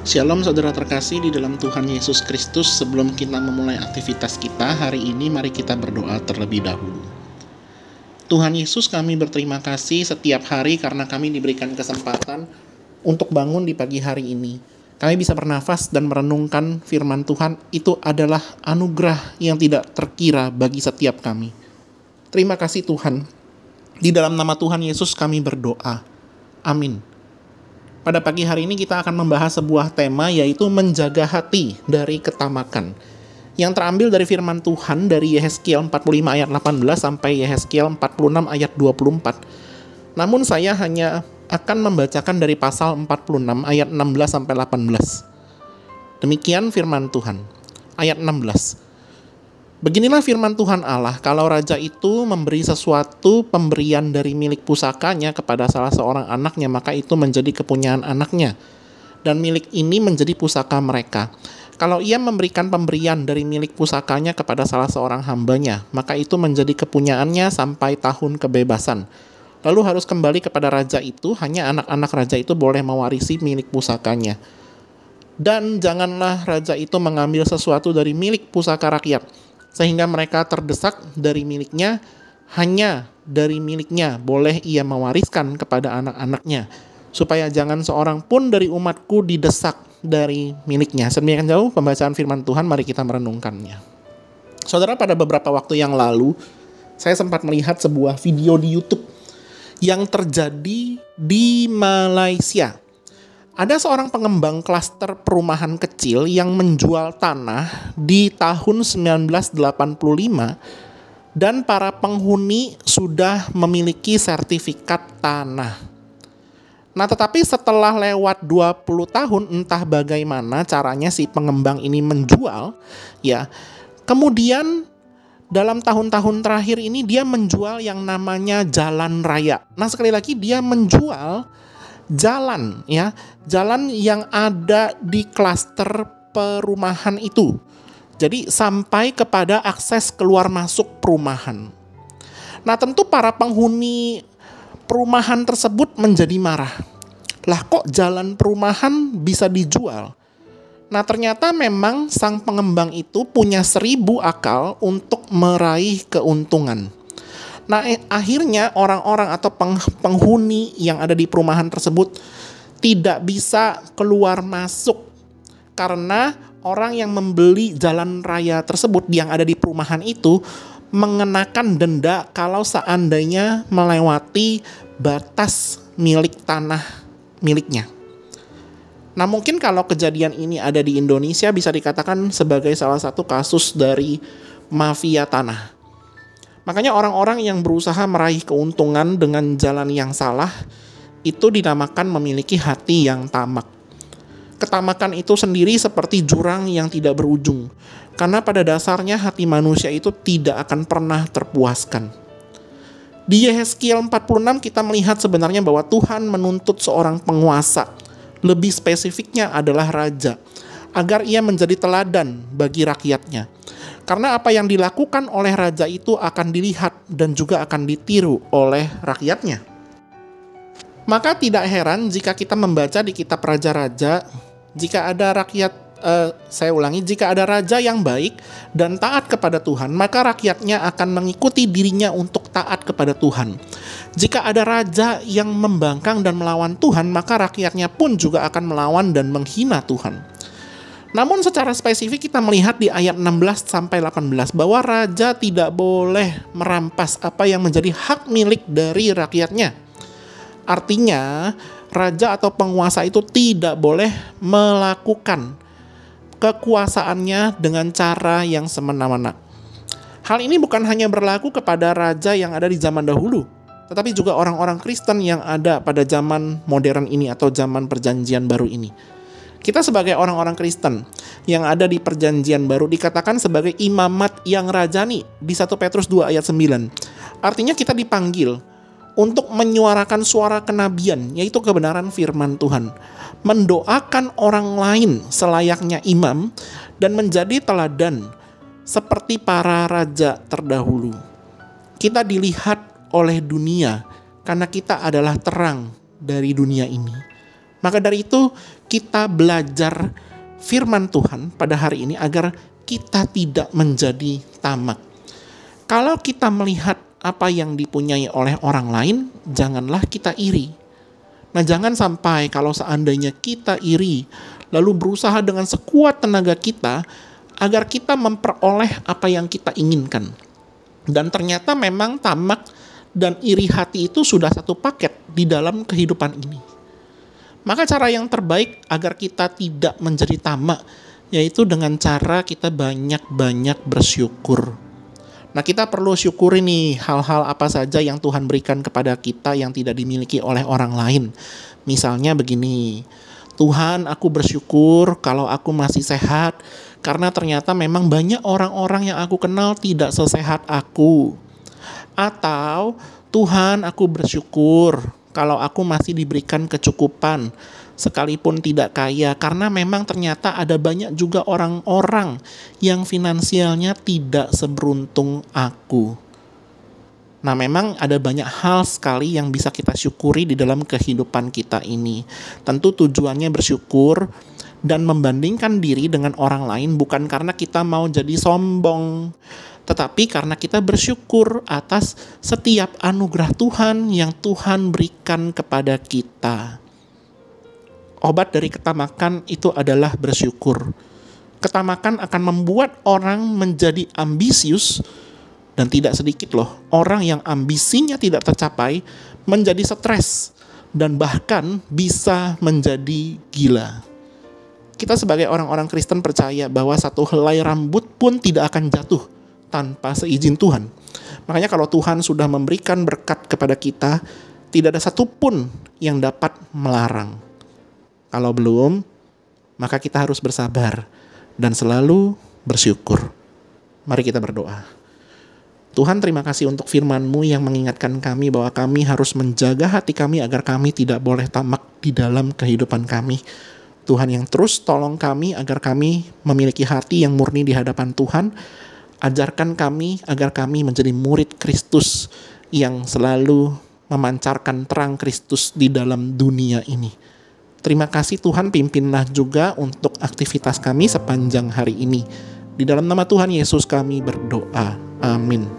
Shalom saudara terkasih di dalam Tuhan Yesus Kristus. Sebelum kita memulai aktivitas kita hari ini, mari kita berdoa terlebih dahulu. Tuhan Yesus, kami berterima kasih setiap hari karena kami diberikan kesempatan untuk bangun di pagi hari ini. Kami bisa bernafas dan merenungkan firman Tuhan. Itu adalah anugerah yang tidak terkira bagi setiap kami. Terima kasih Tuhan. Di dalam nama Tuhan Yesus kami berdoa. Amin. Pada pagi hari ini kita akan membahas sebuah tema, yaitu menjaga hati dari ketamakan, yang terambil dari firman Tuhan dari Yehezkiel 45 ayat 18 sampai Yehezkiel 46 ayat 24. Namun saya hanya akan membacakan dari pasal 46 ayat 16 sampai 18. Demikian firman Tuhan. Ayat 16. Beginilah firman Tuhan Allah, kalau raja itu memberi sesuatu pemberian dari milik pusakanya kepada salah seorang anaknya, maka itu menjadi kepunyaan anaknya, dan milik ini menjadi pusaka mereka. Kalau ia memberikan pemberian dari milik pusakanya kepada salah seorang hambanya, maka itu menjadi kepunyaannya sampai tahun kebebasan. Lalu harus kembali kepada raja itu, hanya anak-anak raja itu boleh mewarisi milik pusakanya. Dan janganlah raja itu mengambil sesuatu dari milik pusaka rakyat, sehingga mereka terdesak dari miliknya, hanya dari miliknya boleh ia mewariskan kepada anak-anaknya, supaya jangan seorang pun dari umatku didesak dari miliknya. Sedemikian jauh pembacaan firman Tuhan, mari kita merenungkannya. Saudara, pada beberapa waktu yang lalu, saya sempat melihat sebuah video di YouTube yang terjadi di Malaysia. Ada seorang pengembang klaster perumahan kecil yang menjual tanah di tahun 1985 dan para penghuni sudah memiliki sertifikat tanah. Nah, tetapi setelah lewat 20 tahun, entah bagaimana caranya si pengembang ini menjual, ya. Kemudian dalam tahun-tahun terakhir ini dia menjual yang namanya jalan raya. Nah, sekali lagi dia menjual jalan, ya, jalan yang ada di klaster perumahan itu. Jadi sampai kepada akses keluar masuk perumahan. Nah, tentu para penghuni perumahan tersebut menjadi marah. Lah, kok jalan perumahan bisa dijual? Nah, ternyata memang sang pengembang itu punya 1000 akal untuk meraih keuntungan. Nah, akhirnya orang-orang atau penghuni yang ada di perumahan tersebut tidak bisa keluar masuk karena orang yang membeli jalan raya tersebut yang ada di perumahan itu mengenakan denda kalau seandainya melewati batas milik tanah miliknya. Nah, mungkin kalau kejadian ini ada di Indonesia bisa dikatakan sebagai salah satu kasus dari mafia tanah. Makanya orang-orang yang berusaha meraih keuntungan dengan jalan yang salah itu dinamakan memiliki hati yang tamak. Ketamakan itu sendiri seperti jurang yang tidak berujung, karena pada dasarnya hati manusia itu tidak akan pernah terpuaskan. Di Yehezkiel 46 kita melihat sebenarnya bahwa Tuhan menuntut seorang penguasa, lebih spesifiknya adalah raja, agar ia menjadi teladan bagi rakyatnya. Karena apa yang dilakukan oleh raja itu akan dilihat dan juga akan ditiru oleh rakyatnya. Maka tidak heran jika kita membaca di kitab Raja-Raja, jika ada jika ada raja yang baik dan taat kepada Tuhan, maka rakyatnya akan mengikuti dirinya untuk taat kepada Tuhan. Jika ada raja yang membangkang dan melawan Tuhan, maka rakyatnya pun juga akan melawan dan menghina Tuhan. Namun secara spesifik kita melihat di ayat 16 sampai 18 bahwa raja tidak boleh merampas apa yang menjadi hak milik dari rakyatnya. Artinya, raja atau penguasa itu tidak boleh melakukan kekuasaannya dengan cara yang semena-mena. Hal ini bukan hanya berlaku kepada raja yang ada di zaman dahulu, tetapi juga orang-orang Kristen yang ada pada zaman modern ini atau zaman perjanjian baru ini. Kita sebagai orang-orang Kristen yang ada di perjanjian baru dikatakan sebagai imamat yang rajani di 1 Petrus 2 ayat 9. Artinya kita dipanggil untuk menyuarakan suara kenabian, yaitu kebenaran firman Tuhan. Mendoakan orang lain selayaknya imam dan menjadi teladan seperti para raja terdahulu. Kita dilihat oleh dunia karena kita adalah terang dari dunia ini. Maka dari itu kita belajar firman Tuhan pada hari ini agar kita tidak menjadi tamak. Kalau kita melihat apa yang dipunyai oleh orang lain, janganlah kita iri. Nah, jangan sampai kalau seandainya kita iri, lalu berusaha dengan sekuat tenaga kita agar kita memperoleh apa yang kita inginkan. Dan ternyata memang tamak dan iri hati itu sudah satu paket di dalam kehidupan ini. Maka cara yang terbaik agar kita tidak menjadi tamak, yaitu dengan cara kita banyak-banyak bersyukur. Nah, kita perlu syukuri nih hal-hal apa saja yang Tuhan berikan kepada kita yang tidak dimiliki oleh orang lain. Misalnya begini, Tuhan, aku bersyukur kalau aku masih sehat, karena ternyata memang banyak orang-orang yang aku kenal tidak sesehat aku. Atau, Tuhan, aku bersyukur kalau aku masih diberikan kecukupan, sekalipun tidak kaya, karena memang ternyata ada banyak juga orang-orang yang finansialnya tidak seberuntung aku. Nah, memang ada banyak hal sekali yang bisa kita syukuri di dalam kehidupan kita ini. Tentu tujuannya bersyukur dan membandingkan diri dengan orang lain bukan karena kita mau jadi sombong, tetapi karena kita bersyukur atas setiap anugerah Tuhan yang Tuhan berikan kepada kita. Obat dari ketamakan itu adalah bersyukur. Ketamakan akan membuat orang menjadi ambisius, dan tidak sedikit loh, orang yang ambisinya tidak tercapai menjadi stres dan bahkan bisa menjadi gila. Kita sebagai orang-orang Kristen percaya bahwa satu helai rambut pun tidak akan jatuh tanpa seizin Tuhan. Makanya kalau Tuhan sudah memberikan berkat kepada kita, tidak ada satupun yang dapat melarang. Kalau belum, maka kita harus bersabar dan selalu bersyukur. Mari kita berdoa. Tuhan, terima kasih untuk firman-Mu yang mengingatkan kami bahwa kami harus menjaga hati kami agar kami tidak boleh tamak di dalam kehidupan kami. Tuhan yang terus tolong kami agar kami memiliki hati yang murni di hadapan Tuhan. Ajarkan kami agar kami menjadi murid Kristus yang selalu memancarkan terang Kristus di dalam dunia ini. Terima kasih Tuhan, pimpinlah juga untuk aktivitas kami sepanjang hari ini. Di dalam nama Tuhan Yesus kami berdoa. Amin.